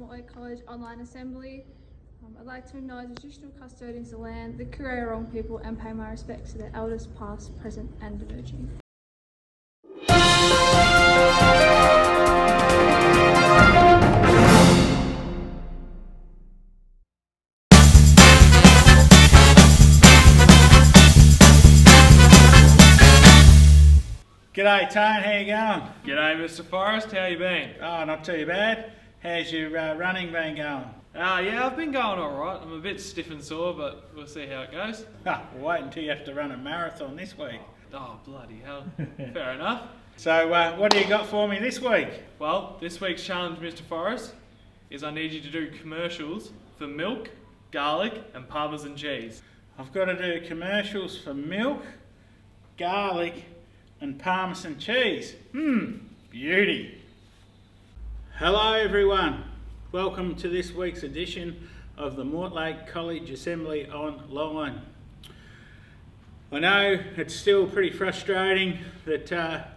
Mortlake College online assembly. I'd like to acknowledge the traditional custodians of the land, the Kurrawarong people, and pay my respects to their elders past, present and emerging. G'day Tone, how you going? G'day Mr. Forrest, how you been? Oh, not too bad. How's your running been going? Yeah, I've been going alright. I'm a bit stiff and sore, but we'll see how it goes. Wait until you have to run a marathon this week. Oh, bloody hell. Fair enough. So, what do you got for me this week? Well, this week's challenge, Mr. Forrest, is I need you to do commercials for milk, garlic and parmesan cheese. I've got to do commercials for milk, garlic and parmesan cheese. Beauty. Hello everyone. Welcome to this week's edition of the Mortlake College Assembly Online. I know it's still pretty frustrating that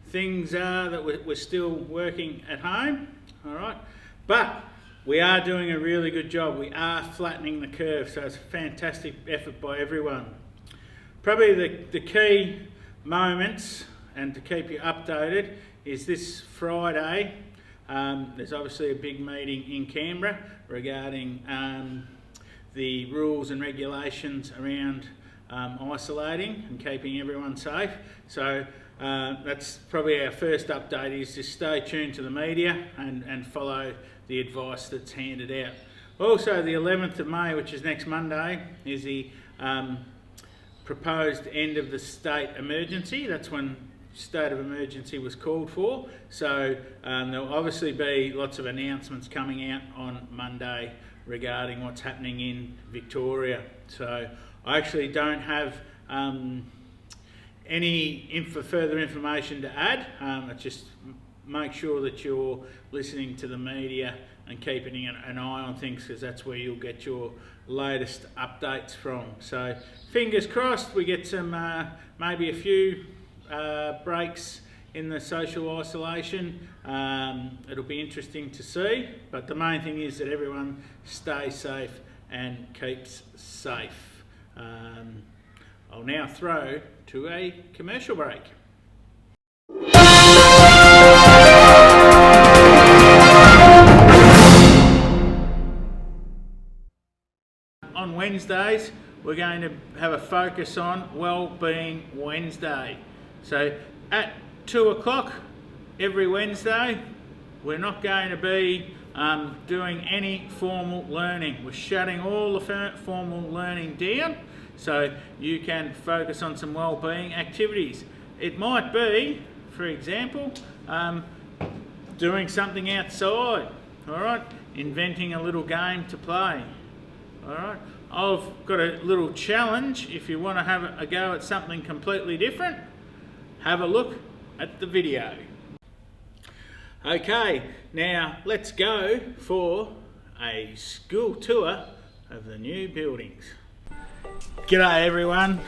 things are that we're still working at home, alright, but we are doing a really good job. We are flattening the curve, so it's a fantastic effort by everyone. Probably the key moments, and to keep you updated, is this Friday. There's obviously a big meeting in Canberra regarding the rules and regulations around isolating and keeping everyone safe. So that's probably our first update, is just stay tuned to the media and follow the advice that's handed out. Also, the 11th of May, which is next Monday, is the proposed end of the state emergency. That's when state of emergency was called for. So there'll obviously be lots of announcements coming out on Monday regarding what's happening in Victoria. So I actually don't have any further information to add. Just make sure that you're listening to the media and keeping an eye on things, because that's where you'll get your latest updates from. So fingers crossed we get some maybe a few breaks in the social isolation. It'll be interesting to see, but the main thing is that everyone stays safe and keeps safe. I'll now throw to a commercial break. On Wednesdays, we're going to have a focus on Wellbeing Wednesday. So at 2 o'clock every Wednesday, we're not going to be doing any formal learning. We're shutting all the formal learning down so you can focus on some wellbeing activities. It might be, for example, doing something outside, all right? Inventing a little game to play. Alright, I've got a little challenge. If you want to have a go at something completely different, have a look at the video. Okay, now let's go for a school tour of the new buildings. G'day everyone,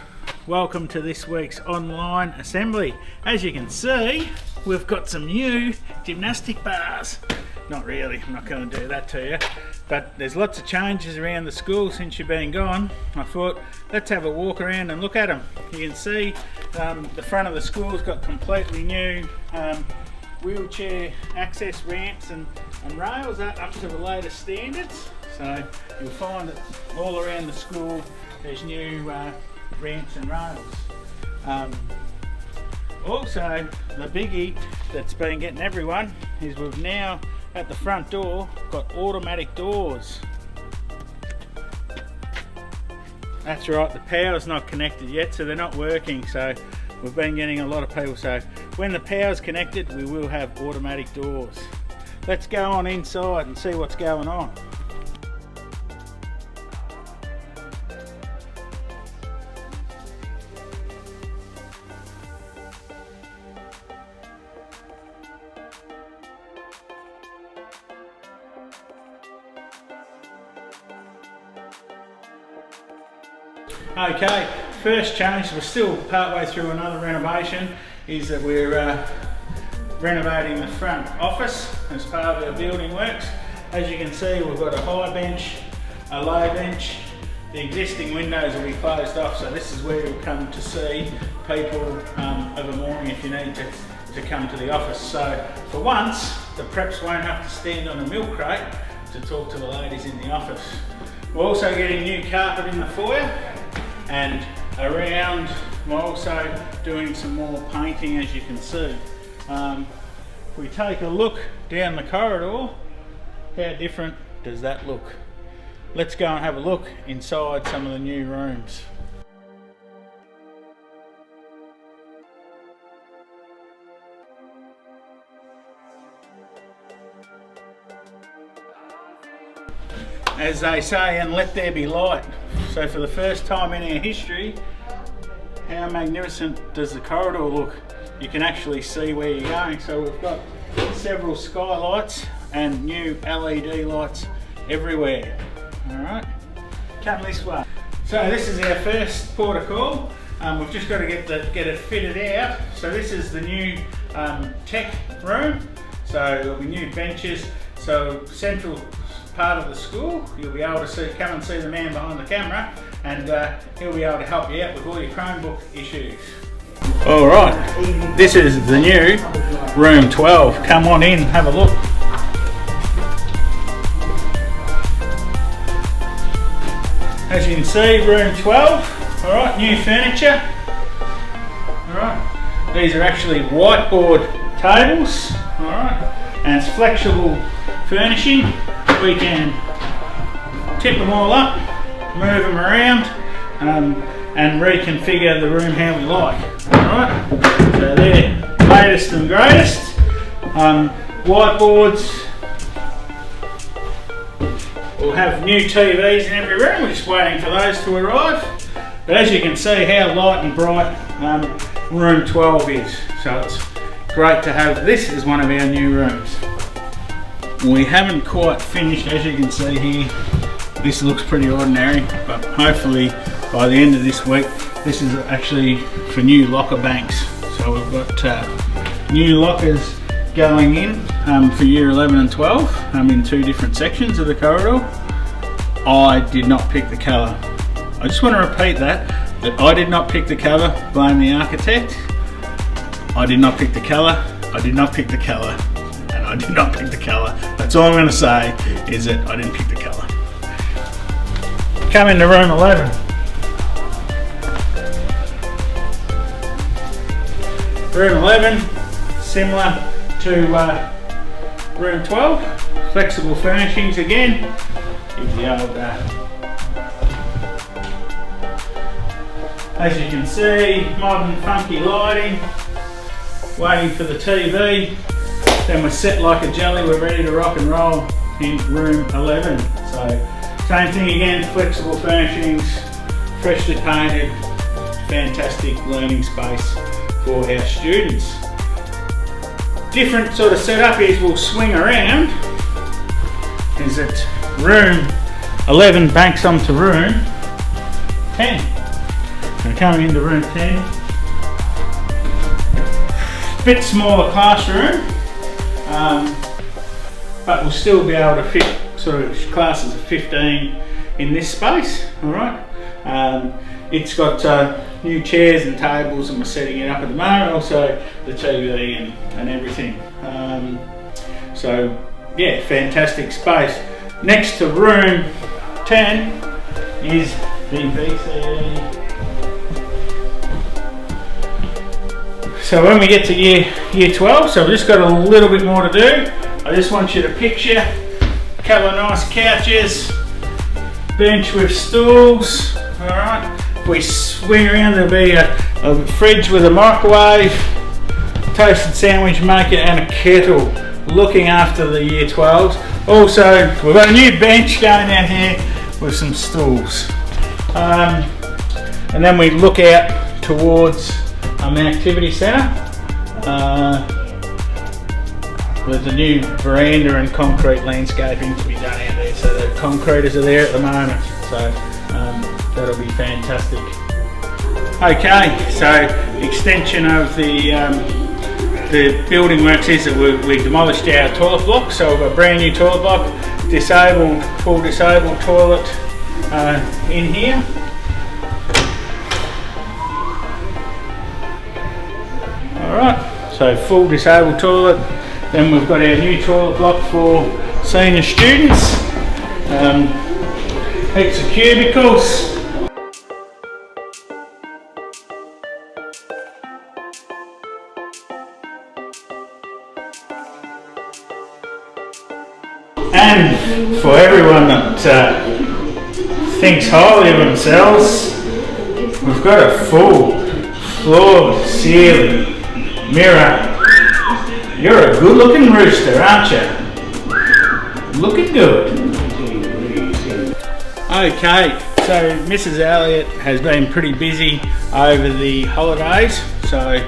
welcome to this week's online assembly. As you can see, we've got some new gymnastic bars. Not really, I'm not going to do that to you. But there's lots of changes around the school since you've been gone. I thought, let's have a walk around and look at them. You can see the front of the school's got completely new wheelchair access ramps and rails up to the latest standards. So you'll find that all around the school there's new ramps and rails. Also, the biggie that's been getting everyone is we've now at the front door got automatic doors. That's right, the power's not connected yet, so they're not working. So we've been getting a lot of people. So when the power's connected, we will have automatic doors. Let's go on inside and see what's going on. Okay, first change, we're still partway through another renovation, is that we're renovating the front office as part of our building works. As you can see, we've got a high bench, a low bench. The existing windows will be closed off, so this is where you'll come to see people of a morning if you need to come to the office. So for once, the preps won't have to stand on a milk crate to talk to the ladies in the office. We're also getting new carpet in the foyer, and around we're also doing some more painting, as you can see. If we take a look down the corridor, how different does that look? Let's go and have a look inside some of the new rooms. As they say, and let there be light. So for the first time in our history, how magnificent does the corridor look? You can actually see where you're going. So we've got several skylights and new LED lights everywhere. Alright, come this way. So this is our first port of call. We've just got to get it fitted out. So this is the new tech room. So there'll be new benches. So central part of the school, you'll be able to come and see the man behind the camera, and he'll be able to help you out with all your Chromebook issues. Alright, this is the new room 12. Come on in, have a look. As you can see, room 12, alright, new furniture. Alright, these are actually whiteboard tables, alright, and it's flexible furnishing. We can tip them all up, move them around, and reconfigure the room how we like. Alright, so they're latest and greatest. Whiteboards. We'll have new TVs in every room. We're just waiting for those to arrive. But as you can see how light and bright room 12 is. So it's great to have this as one of our new rooms. We haven't quite finished, as you can see here. This looks pretty ordinary, but hopefully by the end of this week, this is actually for new locker banks. So we've got new lockers going in for year 11 and 12 in two different sections of the corridor. I did not pick the colour. I just want to repeat that I did not pick the colour, blame the architect. I did not pick the colour, I did not pick the colour, and I did not pick the colour. That's all I'm going to say, is that I didn't pick the colour. Come into room 11. Room 11, similar to room 12, flexible furnishings again. Give the old, as you can see, modern funky lighting, waiting for the TV. Then we're set like a jelly, we're ready to rock and roll in room 11. So same thing again, flexible furnishings, freshly painted, fantastic learning space for our students. Different sort of setup is we'll swing around, is that room 11 banks onto room 10. So coming into room 10, bit smaller classroom, but we'll still be able to fit sort of classes of 15 in this space. All right. It's got new chairs and tables, and we're setting it up at the moment. Also the TV and everything. So yeah, fantastic space. Next to room 10 is the VCE. So when we get to year 12, so we've just got a little bit more to do. I just want you to picture a couple of nice couches, bench with stools. All right. If we swing around, there'll be a fridge with a microwave, toasted sandwich maker, and a kettle. Looking after the year 12s. Also, we've got a new bench going down here with some stools. And then we look out towards the activity centre with the new veranda and concrete landscaping to be done out there. So the concreters are there at the moment. So that'll be fantastic. Okay, so extension of the building works is that we demolished our toilet block, so we've got a brand new toilet block, full disabled toilet in here. Alright, so full disabled toilet. Then we've got our new toilet block for senior students. Heaps of cubicles. And for everyone that thinks highly of themselves, we've got a full floor ceiling mirror. You're a good looking rooster, aren't you? Looking good. Okay, so Mrs. Elliott has been pretty busy over the holidays, so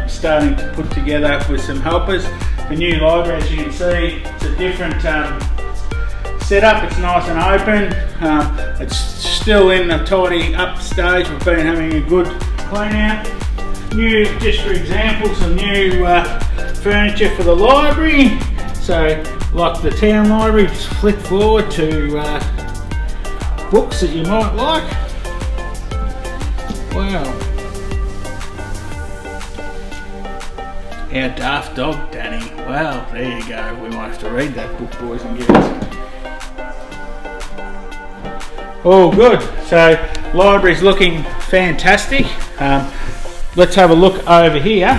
starting to put together with some helpers. The new library, as you can see, it's a different setup. It's nice and open. It's still in the tidy up stage. We've been having a good clean out. New, just for example, some new furniture for the library. So, like the town library, just flick forward to books that you might like. Wow. Our Daft Dog, Danny. Wow, there you go. We might have to read that book, boys and girls. Oh, good. So, library's looking fantastic. Let's have a look over here.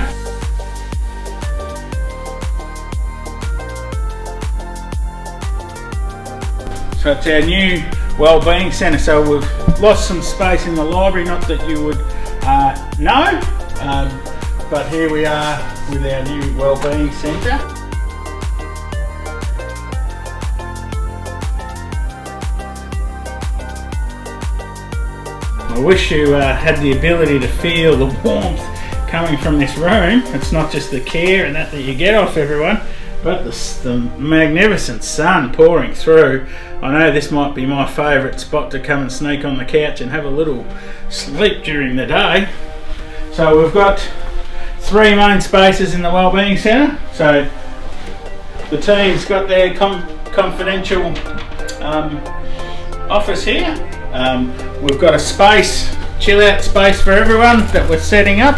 So it's our new wellbeing centre. So we've lost some space in the library, not that you would know, but here we are with our new wellbeing centre. I wish you had the ability to feel the warmth coming from this room. It's not just the care and that you get off everyone, but the magnificent sun pouring through. I know this might be my favourite spot to come and sneak on the couch and have a little sleep during the day. So we've got 3 main spaces in the Wellbeing Centre. So the team's got their confidential office here. We've got a space, chill out space for everyone that we're setting up,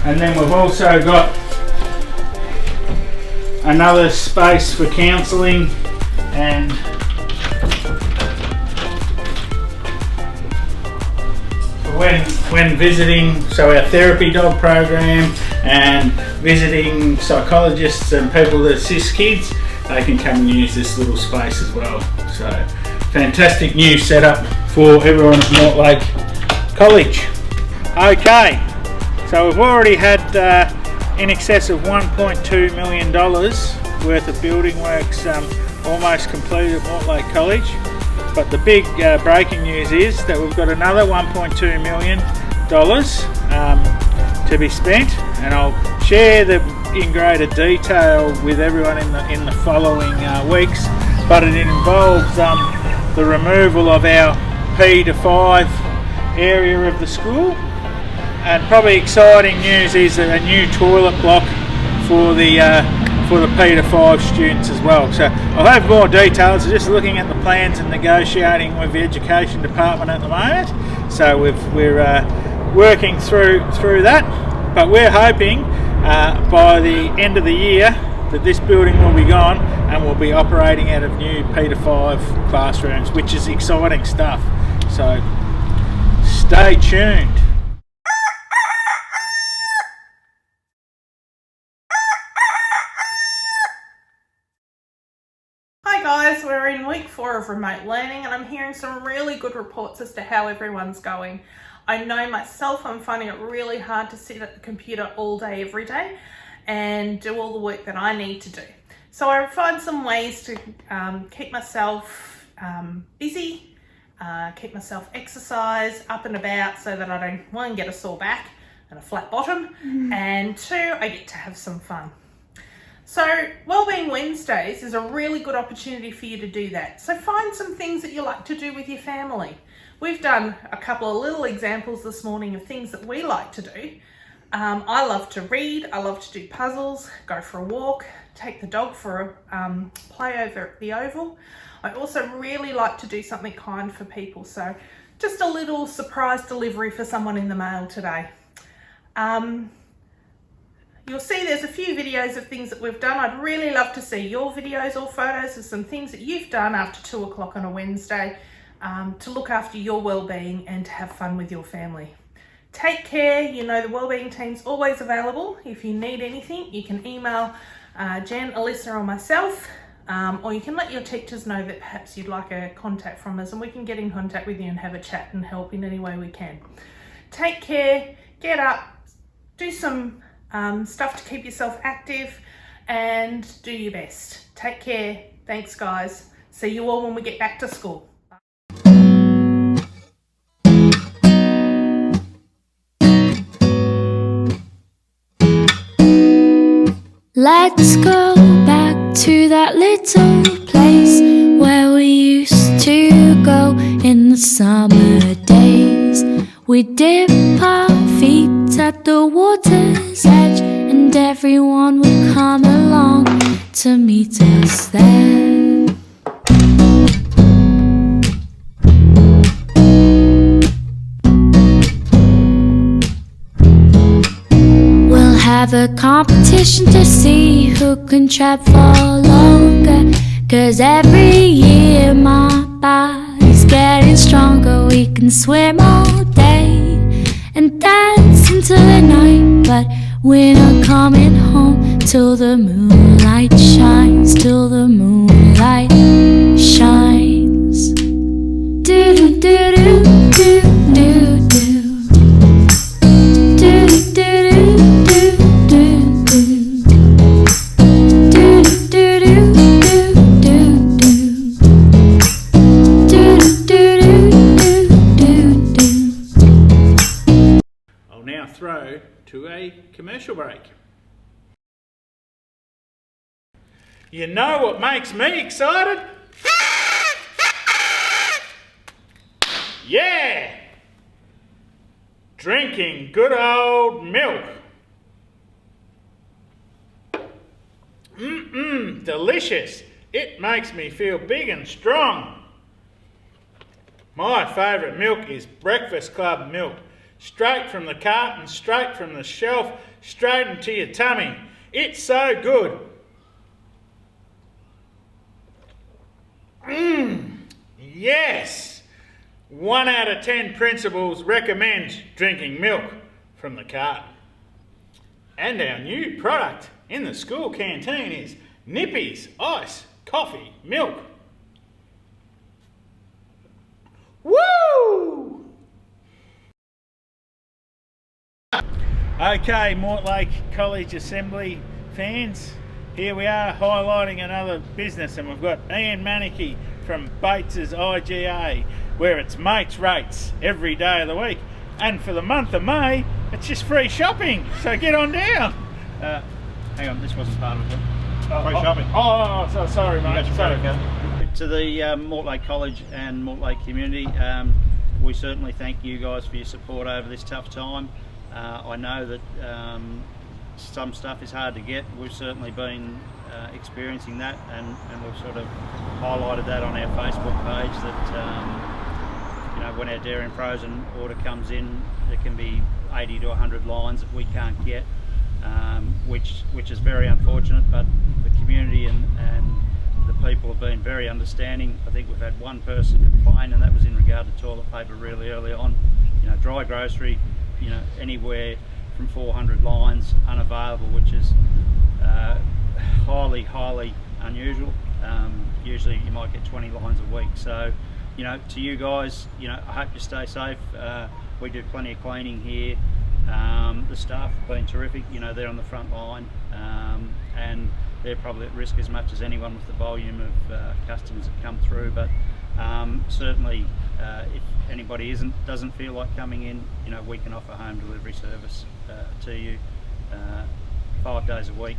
and then we've also got another space for counselling and when visiting, so our therapy dog program and visiting psychologists and people that assist kids, they can come and use this little space as well. So fantastic new setup for everyone at Mortlake College. Okay, so we've already had in excess of $1.2 million worth of building works almost completed at Mortlake College. But the big breaking news is that we've got another $1.2 million to be spent, and I'll share them in greater detail with everyone in the following weeks. But it involves the removal of our P-12 area of the school, and probably exciting news is a new toilet block for the P-12 students as well. So I'll have more details. Just looking at the plans and negotiating with the Education Department at the moment. So we're working through that, but we're hoping by the end of the year that this building will be gone and we'll be operating out of new P-12 classrooms, which is exciting stuff. So stay tuned. Hi guys, we're in week 4 of remote learning and I'm hearing some really good reports as to how everyone's going. I know myself, I'm finding it really hard to sit at the computer all day, every day and do all the work that I need to do. So I find some ways to keep myself busy, keep myself exercise, up and about so that I don't, 1, get a sore back and a flat bottom, and 2, I get to have some fun. So Wellbeing Wednesdays is a really good opportunity for you to do that. So find some things that you like to do with your family. We've done a couple of little examples this morning of things that we like to do, I love to read, I love to do puzzles, go for a walk, take the dog for a play over at the Oval. I also really like to do something kind for people, so just a little surprise delivery for someone in the mail today. You'll see there's a few videos of things that we've done. I'd really love to see your videos or photos of some things that you've done after 2 o'clock on a Wednesday to look after your well-being and to have fun with your family. Take care. You know the wellbeing team's always available. If you need anything, you can email Jen, Alyssa or myself, or you can let your teachers know that perhaps you'd like a contact from us and we can get in contact with you and have a chat and help in any way we can. Take care, get up, do some stuff to keep yourself active and do your best. Take care. Thanks guys. See you all when we get back to school. Let's go back to that little place where we used to go in the summer days. We dip our feet at the water's edge, and everyone would come along to meet us there. We'll have a competition to see who can trap for longer, 'cause every year my body's getting stronger. We can swim all day and dance until the night, but we're not coming home till the moonlight shines, till the moonlight shines. Do do do do do do do. Do do do do do do. Do do do do do do. Do do do do do. I'll now throw to a commercial break. You know what makes me excited? Yeah! Drinking good old milk. Delicious. It makes me feel big and strong. My favourite milk is Breakfast Club milk. Straight from the carton, straight from the shelf, straight into your tummy. It's so good. Yes! 1 out of 10 principals recommend drinking milk from the carton. And our new product in the school canteen is Nippy's Ice Coffee Milk. Woo! Okay, Mortlake College Assembly fans, here we are highlighting another business, and we've got Ian Manicky from Bates's IGA, where it's mates rates every day of the week, and for the month of May it's just free shopping, so get on down. Hang on, this wasn't part of it. Free shopping. Sorry mate. Sorry. To the Mortlake College and Mortlake community, we certainly thank you guys for your support over this tough time. I know that some stuff is hard to get. We've certainly been experiencing that, and we've sort of highlighted that on our Facebook page that you know, when our Dairy and Frozen order comes in, there can be 80 to 100 lines that we can't get, which is very unfortunate, but the community and the people have been very understanding. I think we've had one person complain, and that was in regard to toilet paper really early on. You know, dry grocery, you know, anywhere from 400 lines unavailable, which is highly unusual. Usually you might get 20 lines a week. So, you know, to you guys, you know, I hope you stay safe. We do plenty of cleaning here. The staff have been terrific. You know, they're on the front line, and they're probably at risk as much as anyone with the volume of customers that come through. But certainly, if anybody doesn't feel like coming in, you know, we can offer home delivery service to you 5 days a week,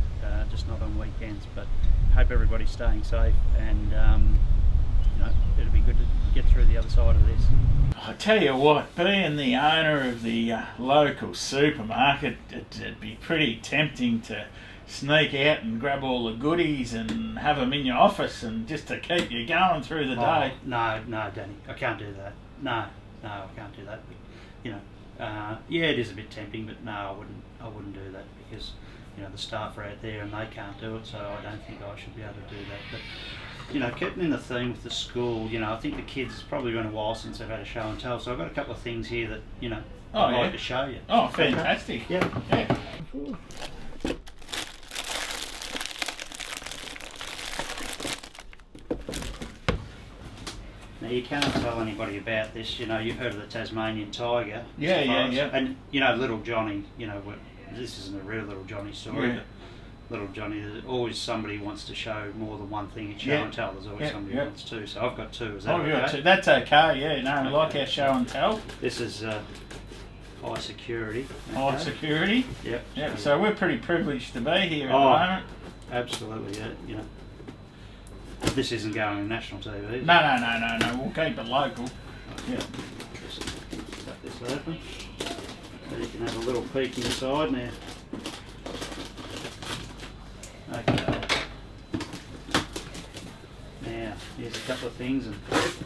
just not on weekends. But hope everybody's staying safe, and you know, it'll be good to get through the other side of this. I tell you what, being the owner of the local supermarket, it'd be pretty tempting to sneak out and grab all the goodies and have them in your office and just to keep you going through the day. No, Danny, I can't do that. No, I can't do that. You know, yeah, it is a bit tempting, but no, I wouldn't do that because, you know, the staff are out there and they can't do it, so I don't think I should be able to do that. But, you know, keeping in the theme with the school, you know, I think the kids, it's probably been a while since they've had a show and tell, so I've got a couple of things here that, you know, I'd like to show you. Oh, fantastic. Yeah. Now, you can't tell anybody about this, you know, you've heard of the Tasmanian tiger. Yeah, Forrest. yeah. And, you know, little Johnny, you know, this isn't a real little Johnny story, but little Johnny, there's always somebody wants to show more than one thing at show and tell. There's always somebody who wants two. So I've got two. Is that okay? That's okay, yeah. No, I like our show and tell. This is high security. Okay. High security? Yep. So we're pretty privileged to be here at the moment. Absolutely, yeah. You know, this isn't going on national TV. No. We'll keep it local. Yeah. Just cut this open. So you can have a little peek inside now. Okay. Now, here's a couple of things, and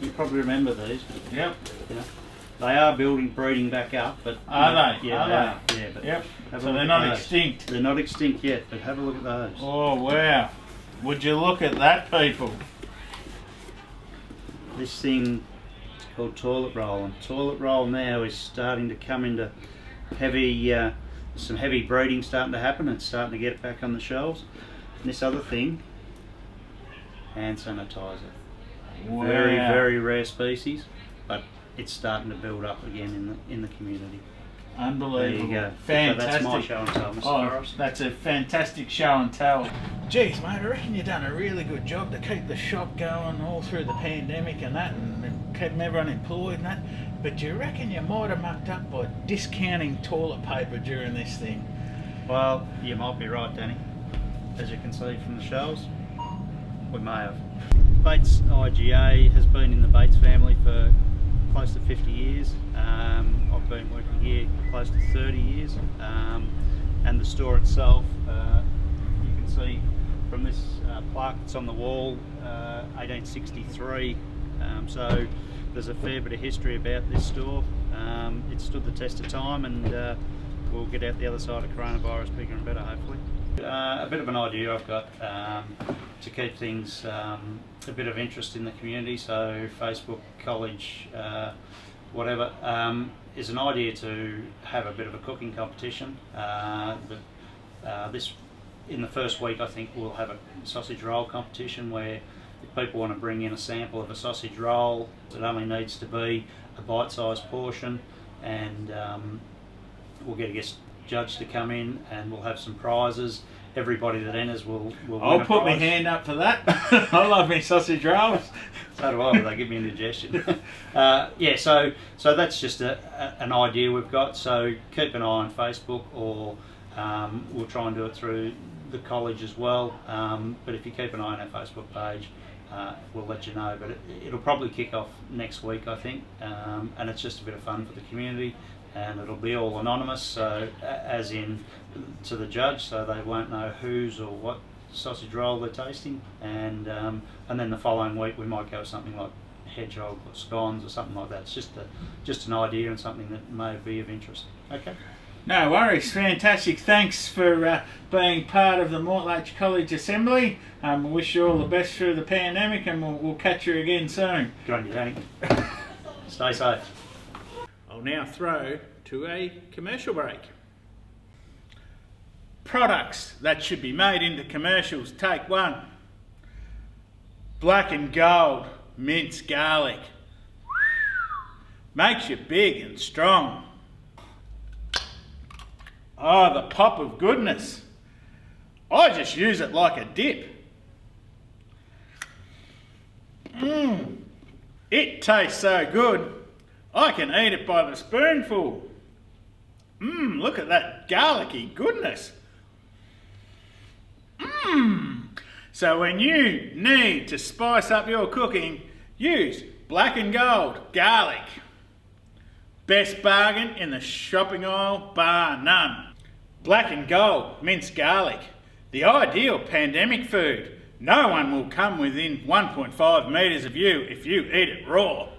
you probably remember these. Yep. You know, they are breeding back up, but are they? Yeah, are they are. Yeah, but yep. So they're not extinct. They're not extinct yet, but have a look at those. Oh wow! Would you look at that, people? This thing is called toilet roll, and toilet roll now is starting to come into heavy. Some heavy breeding starting to happen. It's starting to get it back on the shelves. And this other thing, hand sanitizer. Wow. Very, very rare species, but it's starting to build up again in the community. Unbelievable. There you go. Fantastic. So that's my show and tell, Mr. Forrest. That's a fantastic show and tell. Geez, mate, I reckon you've done a really good job to keep the shop going all through the pandemic and that, and keeping everyone employed and that. But do you reckon you might have mucked up by discounting toilet paper during this thing? Well, you might be right, Danny. As you can see from the shelves, we may have. Bates IGA has been in the Bates family for close to 50 years. I've been working here close to 30 years. And the store itself, you can see from this plaque that's on the wall, 1863. So there's a fair bit of history about this store. It stood the test of time, and we'll get out the other side of coronavirus bigger and better, hopefully. A bit of an idea I've got to keep things a bit of interest in the community, so Facebook, college, whatever, is an idea to have a bit of a cooking competition. This, in the first week, I think we'll have a sausage roll competition where if people want to bring in a sample of a sausage roll, it only needs to be a bite-sized portion, and we'll get a guest judge to come in, and we'll have some prizes. Everybody that enters will I'll win a put my prize. hand up for that. I love me sausage rolls. So do I, but they give me indigestion. Yeah, so that's just an idea we've got. So keep an eye on Facebook, or we'll try and do it through the college as well. But if you keep an eye on our Facebook page, we'll let you know. But it'll probably kick off next week, I think, and it's just a bit of fun for the community. And it'll be all anonymous, so as in to the judge, so they won't know whose or what sausage roll they're tasting. And then the following week we might go with something like hedgehog or scones or something like that. It's just an idea and something that may be of interest. Okay. No worries, fantastic. Thanks for being part of the Mortlake College Assembly. I wish you all the best through the pandemic, and we'll catch you again soon. Good on you, Danny. Stay safe. I'll now throw to a commercial break. Products that should be made into commercials. Take one. Black and gold minced garlic. Makes you big and strong. Oh, the pop of goodness. I just use it like a dip. It tastes so good, I can eat it by the spoonful. Look at that garlicky goodness. So when you need to spice up your cooking, use Black and Gold garlic. Best bargain in the shopping aisle, bar none. Black and gold minced garlic, the ideal pandemic food. No one will come within 1.5 metres of you if you eat it raw.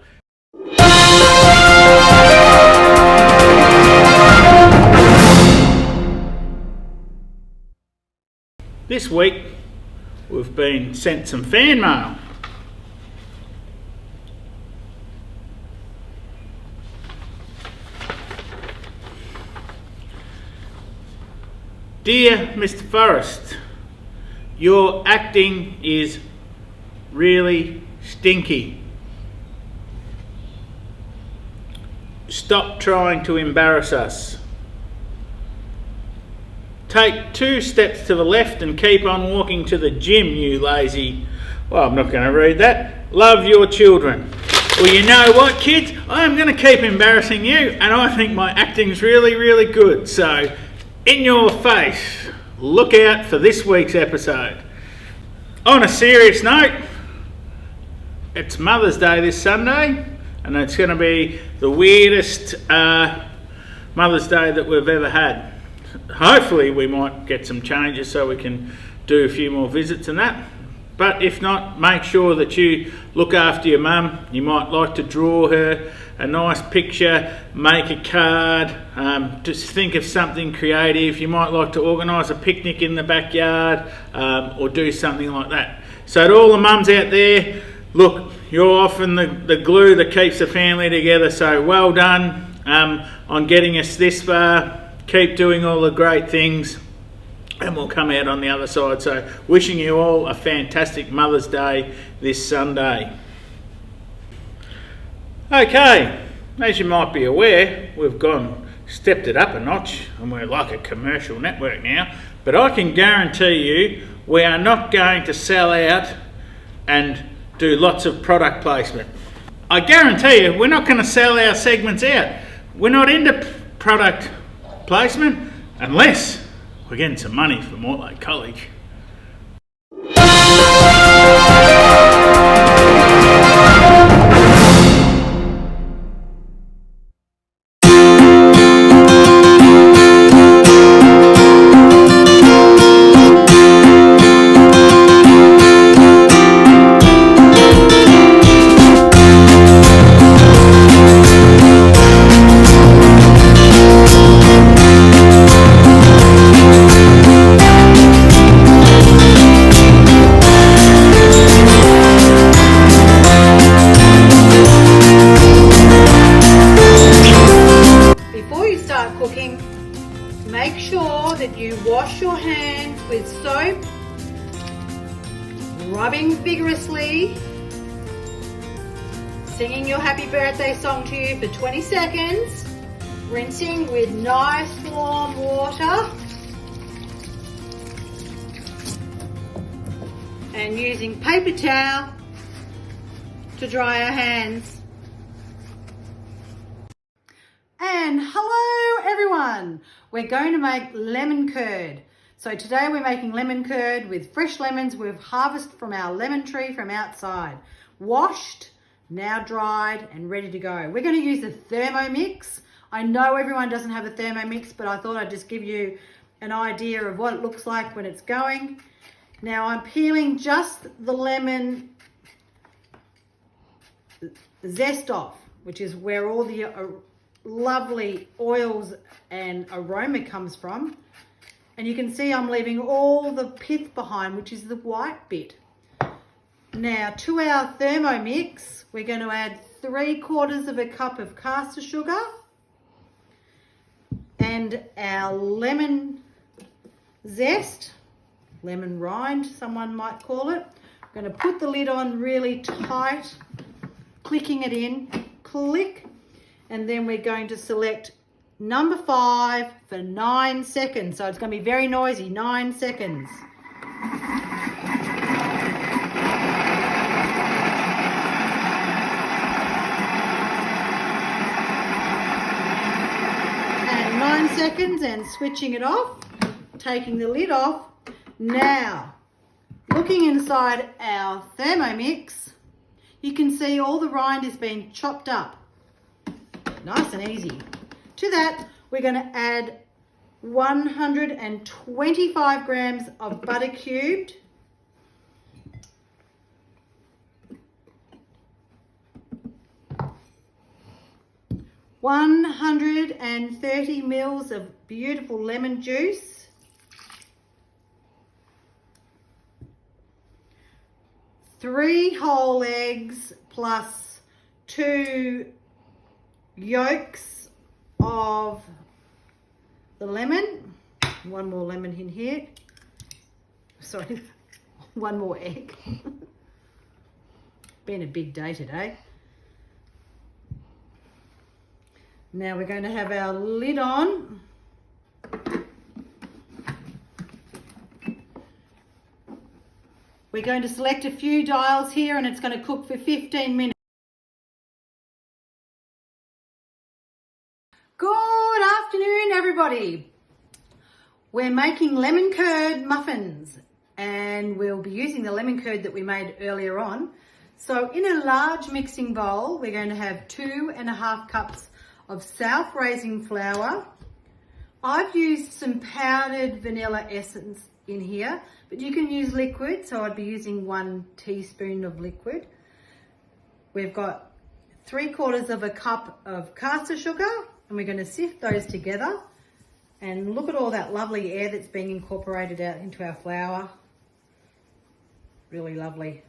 This week we've been sent some fan mail. Dear Mr. Forrest, your acting is really stinky. Stop trying to embarrass us. Take 2 steps to the left and keep on walking to the gym, you lazy... Well, I'm not going to read that. Love your children. Well, you know what, kids? I'm going to keep embarrassing you, and I think my acting's really, really good. So, in your face, look out for this week's episode. On a serious note, it's Mother's Day this Sunday, and it's going to be the weirdest Mother's Day that we've ever had. Hopefully we might get some changes so we can do a few more visits and that. But if not, make sure that you look after your mum. You might like to draw her a nice picture, make a card, just think of something creative. You might like to organise a picnic in the backyard or do something like that. So to all the mums out there, look, you're often the glue that keeps the family together, so well done on getting us this far. Keep doing all the great things and we'll come out on the other side. So wishing you all a fantastic Mother's Day this Sunday. Okay, as you might be aware, we've stepped it up a notch and we're like a commercial network now, but I can guarantee you we are not going to sell out and do lots of product placement. I guarantee you we're not going to sell our segments out. We're not into product placement unless we're getting some money from Mortlake College. Make sure that you wash your hands with soap, rubbing vigorously, singing your happy birthday song to you for 20 seconds, rinsing with nice warm water, and using paper towel to dry our hands. And hello everyone, we're going to make lemon curd. So today we're making lemon curd with fresh lemons we've harvested from our lemon tree from outside. Washed, now dried and ready to go. We're going to use a Thermomix. I know everyone doesn't have a Thermomix, but I thought I'd just give you an idea of what it looks like when it's going. Now I'm peeling just the lemon zest off, which is where all the lovely oils and aroma comes from. And you can see I'm leaving all the pith behind, which is the white bit. Now to our Thermomix, we're going to add 3/4 of a cup of caster sugar and our lemon zest, lemon rind, someone might call it. I'm going to put the lid on really tight, clicking it in, click, and then we're going to select number 5 for 9 seconds. So it's going to be very noisy, 9 seconds. And 9 seconds and switching it off, taking the lid off. Now, looking inside our Thermomix, you can see all the rind is being chopped up. Nice and easy. To that, we're going to add 125 grams of butter cubed. $130 mils of beautiful lemon juice. 3 whole eggs plus 2 yolks of the lemon. One more lemon in here. Sorry, one more egg. Been a big day today. Now we're going to have our lid on. We're going to select a few dials here and it's going to cook for 15 minutes. Good afternoon, everybody. We're making lemon curd muffins and we'll be using the lemon curd that we made earlier on. So in a large mixing bowl, we're going to have 2.5 cups of self-raising flour. I've used some powdered vanilla essence in here, but you can use liquid, so I'd be using 1 teaspoon of liquid. We've got 3/4 cup of caster sugar, and we're going to sift those together. And look at all that lovely air that's being incorporated out into our flour. Really lovely.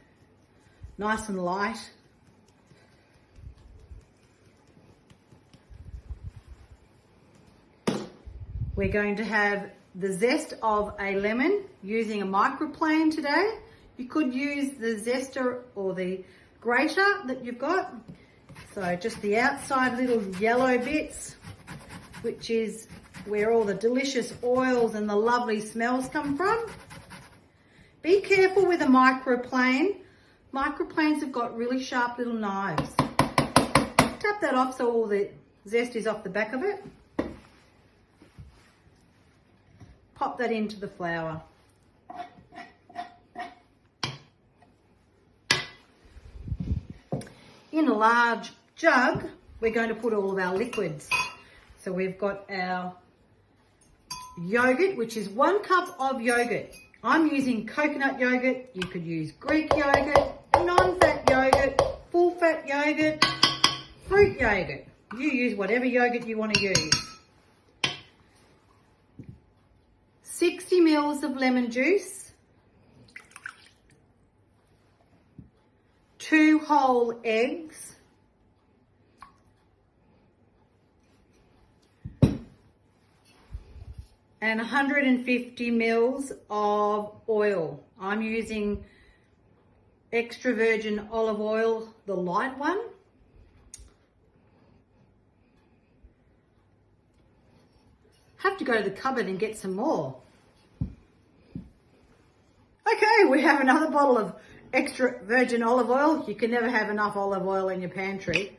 Nice and light. We're going to have the zest of a lemon using a microplane today. You could use the zester or the grater that you've got. So just the outside little yellow bits, which is where all the delicious oils and the lovely smells come from. Be careful with a microplane. Microplanes have got really sharp little knives. Tap that off so all the zest is off the back of it. Pop that into the flour. In a large jug, we're going to put all of our liquids. So we've got our yogurt, which is 1 cup of yogurt. I'm using coconut yogurt. You could use Greek yogurt, non-fat yogurt, full-fat yogurt, fruit yogurt. You use whatever yogurt you want to use. 60 mils of lemon juice, 2 whole eggs, and 150 mils of oil. I'm using extra virgin olive oil, the light one. Have to go to the cupboard and get some more. Okay, we have another bottle of extra virgin olive oil. You can never have enough olive oil in your pantry.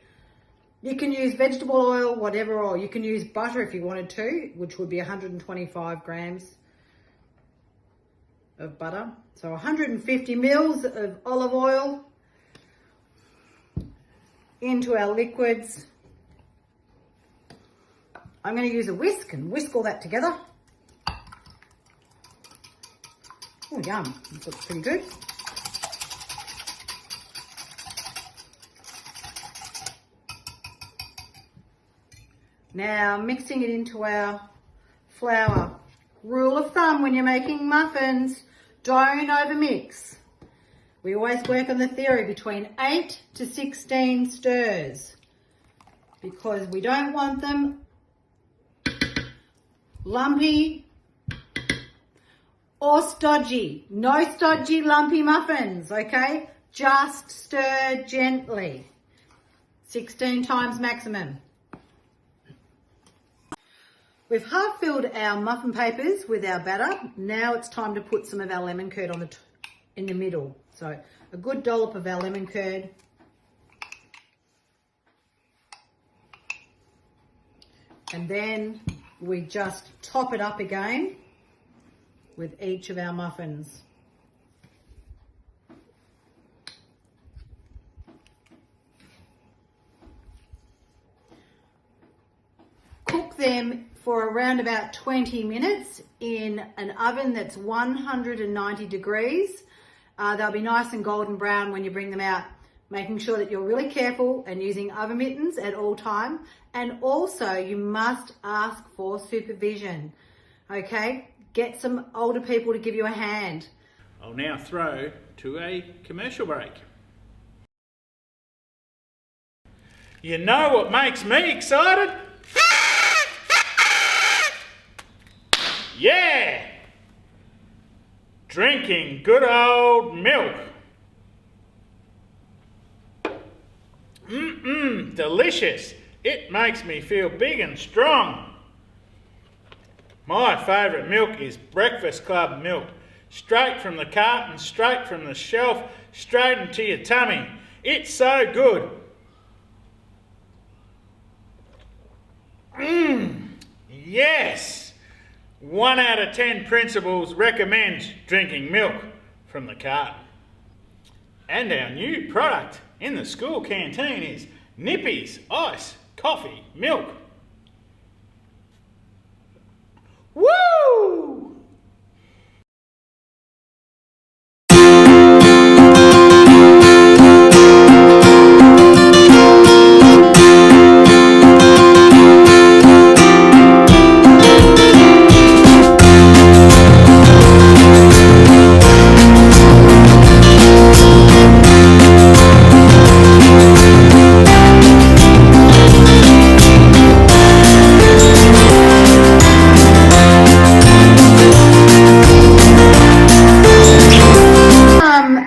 You can use vegetable oil, whatever oil. You can use butter if you wanted to, which would be 125 grams of butter. So 150 mils of olive oil into our liquids. I'm going to use a whisk and whisk all that together. Oh, yum. This looks pretty good. Now mixing it into our flour. Rule of thumb when you're making muffins, don't overmix. We always work on the theory between 8 to 16 stirs because we don't want them lumpy or stodgy. No stodgy, lumpy muffins, okay? Just stir gently. 16 times maximum. We've half filled our muffin papers with our batter. Now it's time to put some of our lemon curd on in the middle. So a good dollop of our lemon curd. And then we just top it up again with each of our muffins. them for around about 20 minutes in an oven that's 190 degrees. They'll be nice and golden brown when you bring them out, making sure that you're really careful and using oven mittens at all time. And also you must ask for supervision, okay? Get some older people to give you a hand. I'll now throw to a commercial break. You know what makes me excited? Yeah! Drinking good old milk. Delicious. It makes me feel big and strong. My favourite milk is Breakfast Club milk. Straight from the carton, straight from the shelf, straight into your tummy. It's so good. Yes! 1 out of 10 principals recommends drinking milk from the carton. And our new product in the school canteen is Nippy's Ice Coffee Milk. Woo!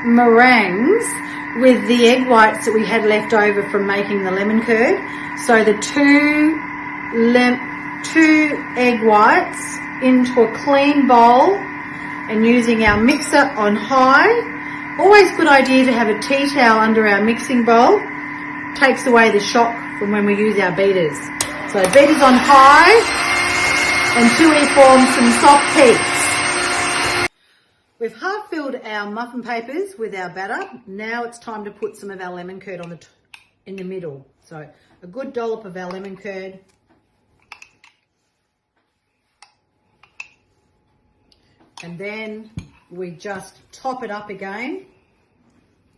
Meringues with the egg whites that we had left over from making the lemon curd. So the two egg whites into a clean bowl and using our mixer on high. Always good idea to have a tea towel under our mixing bowl. Takes away the shock from when we use our beaters. So beaters on high until we form some soft peaks. We've half filled our muffin papers with our batter. Now it's time to put some of our lemon curd on in the middle. So a good dollop of our lemon curd. And then we just top it up again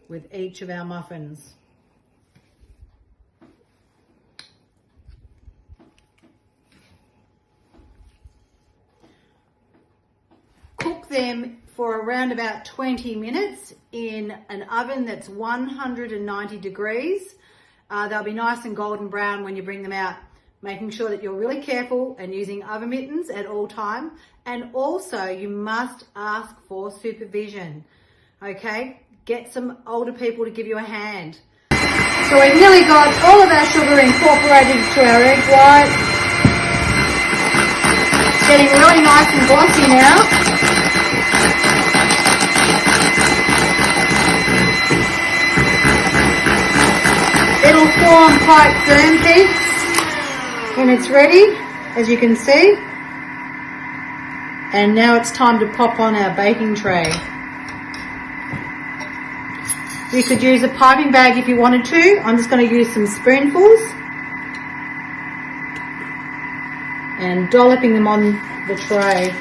with each of our muffins. Cook them for around about 20 minutes in an oven that's 190 degrees. They'll be nice and golden brown when you bring them out, making sure that you're really careful and using oven mittens at all time. And also you must ask for supervision, okay? Get some older people to give you a hand. So we've nearly got all of our sugar incorporated to our egg white. It's getting really nice and glossy now. It'll form quite firm peaks when it's ready, as you can see. And now it's time to pop on our baking tray. You could use a piping bag if you wanted to. I'm just going to use some spoonfuls and dolloping them on the tray.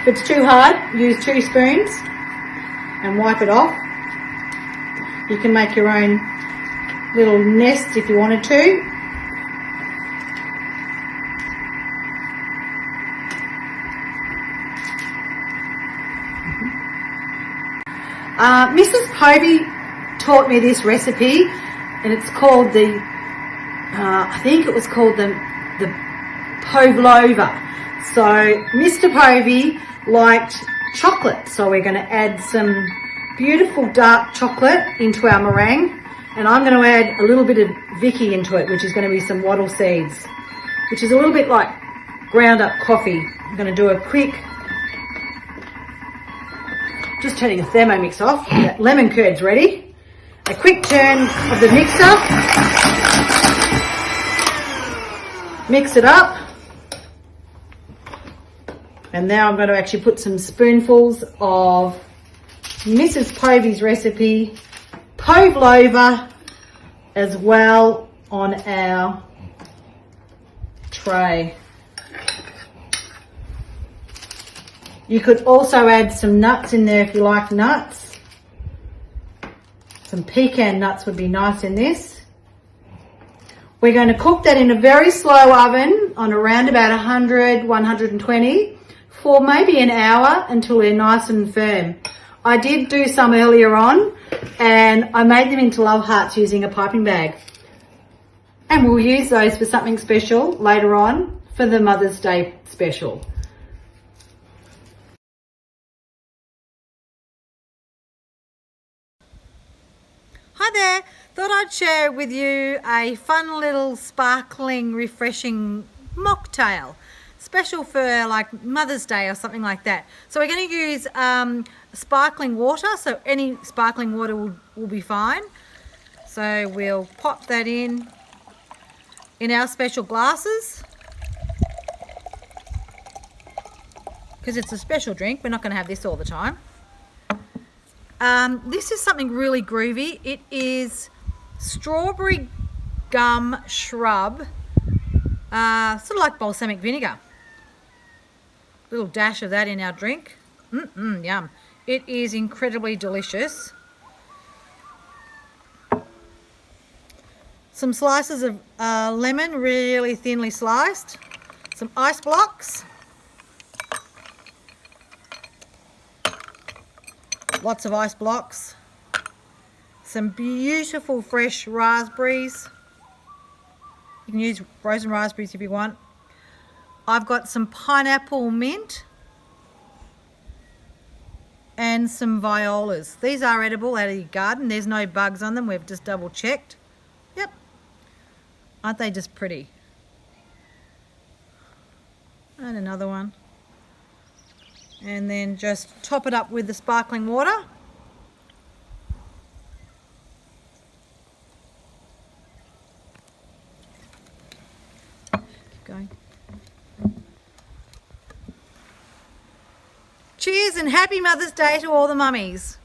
If it's too hard, use 2 spoons and wipe it off. You can make your own little nest if you wanted to. Mrs. Povey taught me this recipe, and it's called I think it was called the Pavlova. So Mr. Povey liked chocolate, so we're going to add some beautiful dark chocolate into our meringue, and I'm going to add a little bit of Vicky into it, which is going to be some wattle seeds, which is a little bit like ground up coffee. I'm going to do a quick, just turning the Thermomix off. That lemon curd's ready. A quick turn of the mixer. Mix it up. And now I'm going to actually put some spoonfuls of Mrs. Povey's recipe, Pavlova, as well on our tray. You could also add some nuts in there if you like nuts. Some pecan nuts would be nice in this. We're going to cook that in a very slow oven on around about 100, 120 for maybe an hour until they're nice and firm. I did do some earlier on and I made them into love hearts using a piping bag. And we'll use those for something special later on for the Mother's Day special. Hi there, thought I'd share with you a fun little sparkling, refreshing mocktail. Special for like Mother's Day or something like that. So we're going to use sparkling water, so any sparkling water will be fine. So we'll pop that in our special glasses. Because it's a special drink, we're not going to have this all the time. This is something really groovy. It is strawberry gum shrub, sort of like balsamic vinegar. Little dash of that in our drink. Yum. It is incredibly delicious. Some slices of lemon, really thinly sliced. Some ice blocks. Lots of ice blocks. Some beautiful fresh raspberries. You can use frozen raspberries if you want. I've got some pineapple mint and some violas. These are edible out of your garden. There's no bugs on them. We've just double checked. Yep. Aren't they just pretty? And another one. And then just top it up with the sparkling water. Keep going. Cheers and happy Mother's Day to all the mummies.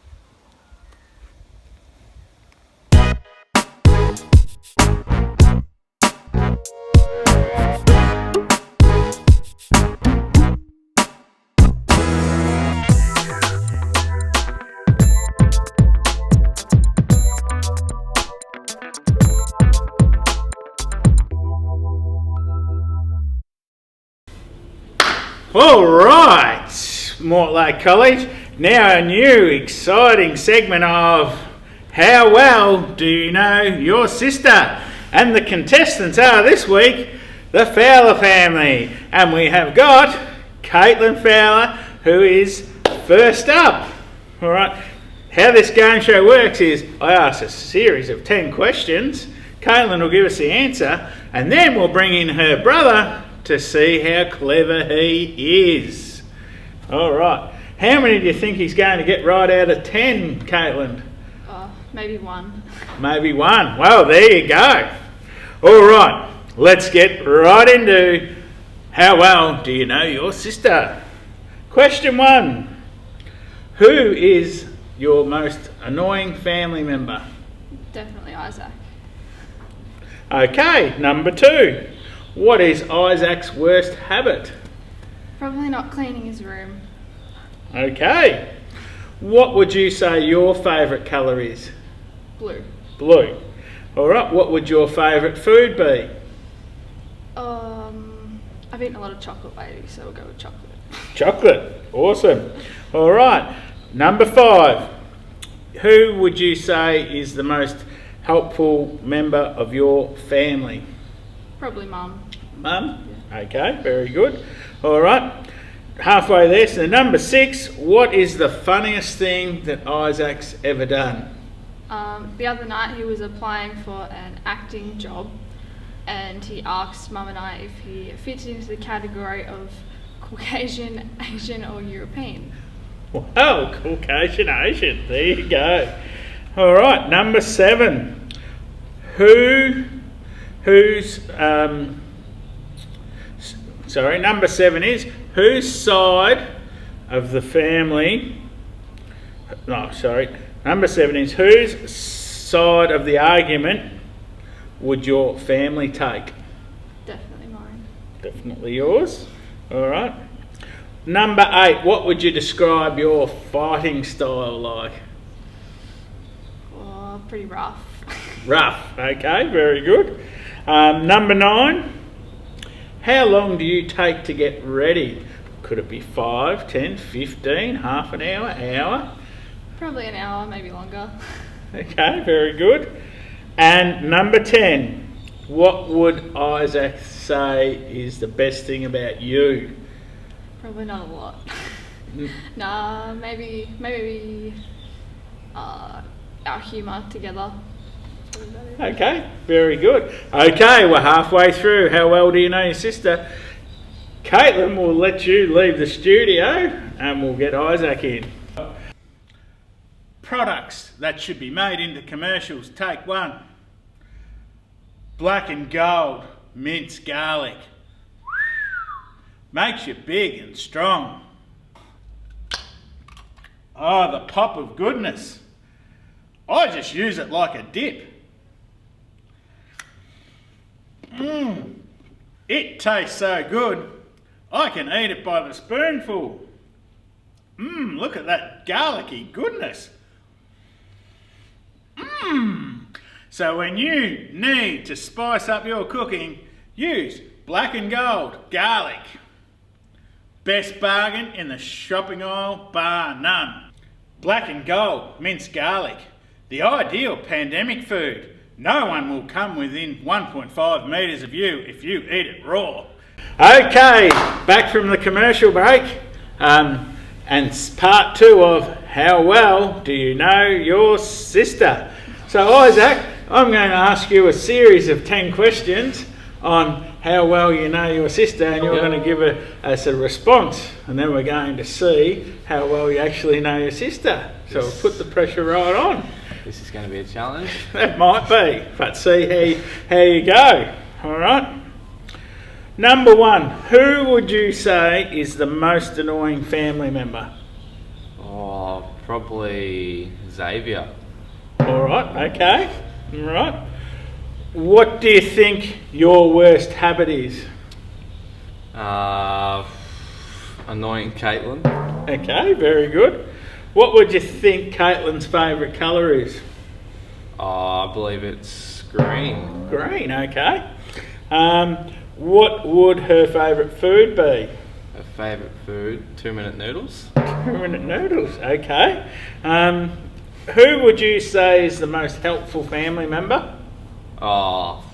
All right, Mortlake College. Now a new exciting segment of How Well Do You Know Your Sister? And the contestants are this week the Fowler family. And we have got Caitlin Fowler, who is first up. All right, how this game show works is I ask a series of 10 questions. Caitlin will give us the answer, and then we'll bring in her brother to see how clever he is. All right. How many do you think he's going to get right out of 10, Caitlin? Maybe one. Maybe one. Well, there you go. All right. Let's get right into how well do you know your sister? Question 1. Who is your most annoying family member? Definitely Isaac. Okay. Number 2. What is Isaac's worst habit? Probably not cleaning his room. Okay. What would you say your favourite colour is? Blue. Blue. Alright, what would your favourite food be? I've eaten a lot of chocolate lately, so we'll go with chocolate. Chocolate. Awesome. Alright, number 5. Who would you say is the most helpful member of your family? Probably Mum. Mum? Yeah. Okay, very good. Alright, halfway there. So number 6, what is the funniest thing that Isaac's ever done? The other night he was applying for an acting job and he asked Mum and I if he fits into the category of Caucasian, Asian or European. Wow, Caucasian, Asian. There you go. Alright, number 7. Number 7 is whose side of the family, number 7 is whose side of the argument would your family take? Definitely mine. definitely yours. All right. Number 8, what would you describe your fighting style like? Oh, pretty rough. Rough, okay, very good. Number 9, how long do you take to get ready? Could it be 5, 10, 15, half an hour? Probably an hour, maybe longer. Okay, very good. And number 10, what would Isaac say is the best thing about you? Probably not a lot. Nah, maybe our humour together. That's probably about it. Okay, very good. Okay, we're halfway through. How well do you know your sister? Caitlin will let you leave the studio and we'll get Isaac in. Products that should be made into commercials. Take 1. Black and gold minced garlic. Makes you big and strong. Oh, the pop of goodness. I just use it like a dip. It tastes so good, I can eat it by the spoonful. Look at that garlicky goodness. So when you need to spice up your cooking, use black and gold garlic. Best bargain in the shopping aisle, bar none. Black and gold minced garlic, the ideal pandemic food. No one will come within 1.5 metres of you if you eat it raw. Okay, back from the commercial break, and part 2 of how well do you know your sister? So Isaac, I'm going to ask you a series of 10 questions on how well you know your sister, and you're going to give us a response, and then we're going to see how well you actually know your sister. So we'll put the pressure right on. This is going to be a challenge. That might be, but see how you go. All right. Number 1, who would you say is the most annoying family member? Oh, probably Xavier. All right, okay. All right. What do you think your worst habit is? Annoying Caitlin. Okay, very good. What would you think Caitlin's favourite colour is? Oh, I believe it's green. Green, okay. What would her favourite food be? Her favourite food, 2-minute noodles. 2-minute noodles, okay. Who would you say is the most helpful family member? Oh,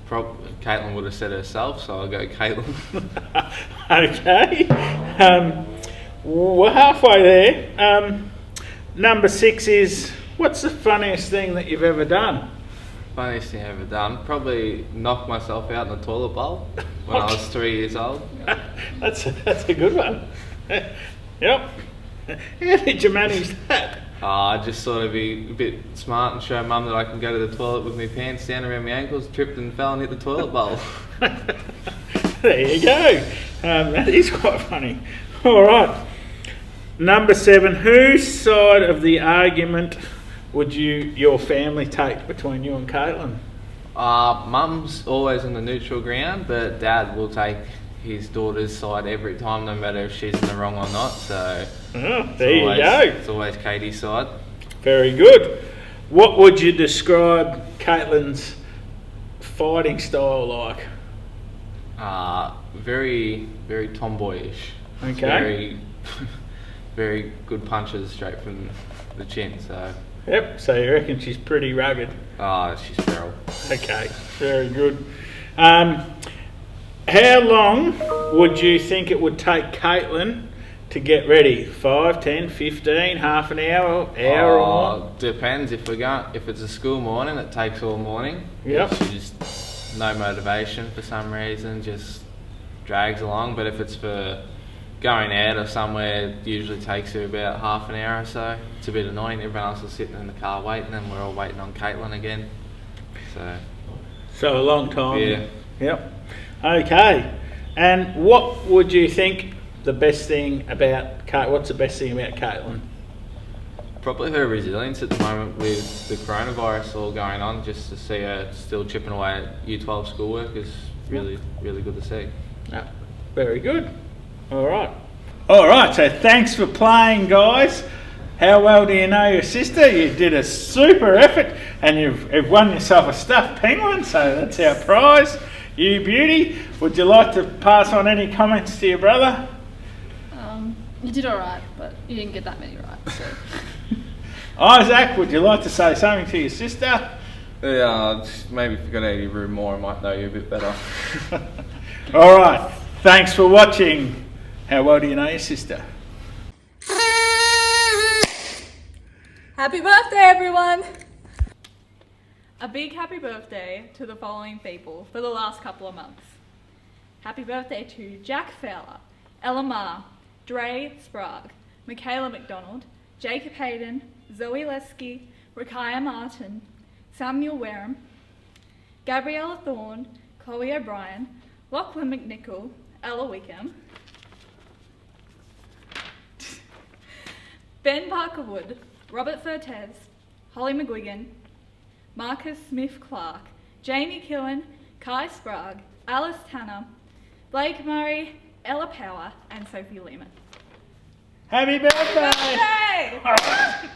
Caitlin would have said herself, so I'll go Caitlin. Okay. We're halfway there. Number 6 is, what's the funniest thing that you've ever done? Funniest thing I've ever done, probably knocked myself out in the toilet bowl when I was 3 years old. That's a good one. Yep. How did you manage that? I just thought I'd be a bit smart and show Mum that I can go to the toilet with my pants down around my ankles, tripped and fell and hit the toilet bowl. There you go. That is quite funny. All right. Number 7, whose side of the argument would your family take between you and Caitlin? Mum's always on the neutral ground, but Dad will take his daughter's side every time, no matter if she's in the wrong or not. So there you go. It's always Katie's side. Very good. What would you describe Caitlin's fighting style like? Very, very tomboyish. Okay. Very, very good punches straight from the chin. So. Yep. So you reckon she's pretty rugged? She's feral. Okay. Very good. How long would you think it would take Caitlin to get ready? 5, 10, 15, half an hour, hour or more? Depends. If it's a school morning, it takes all morning. Yep. She's just no motivation for some reason, just drags along. But if it's for going out or somewhere, it usually takes her about half an hour or so. It's a bit annoying. Everyone else is sitting in the car waiting, and we're all waiting on Caitlin again. So a long time. Yeah. Yep. Okay. And what would you think the best thing about what's the best thing about Caitlin? Probably her resilience at the moment with the coronavirus all going on. Just to see her still chipping away at Year 12 schoolwork is really, really good to see. No. Very good. All right. All right, so thanks for playing, guys. How well do you know your sister? You did a super effort and you've won yourself a stuffed penguin, so that's our prize. You beauty, would you like to pass on any comments to your brother? You did alright, but you didn't get that many right. So. Isaac, would you like to say something to your sister? Yeah, maybe if you got out of your room more, I might know you a bit better. All right, thanks for watching. How well do you know your sister? Happy birthday, everyone! A big happy birthday to the following people for the last couple of months. Happy birthday to Jack Fowler, Ella Ma, Dre Sprague, Michaela McDonald, Jacob Hayden, Zoe Lesky, Rakaya Martin, Samuel Wareham, Gabriella Thorne, Chloe O'Brien, Lachlan McNichol, Ella Wickham, Ben Parker Wood, Robert Fertez, Holly McGuigan, Marcus Smith-Clark, Jamie Killen, Kai Sprague, Alice Tanner, Blake Murray, Ella Power and Sophie Lehman. Happy birthday! Happy birthday!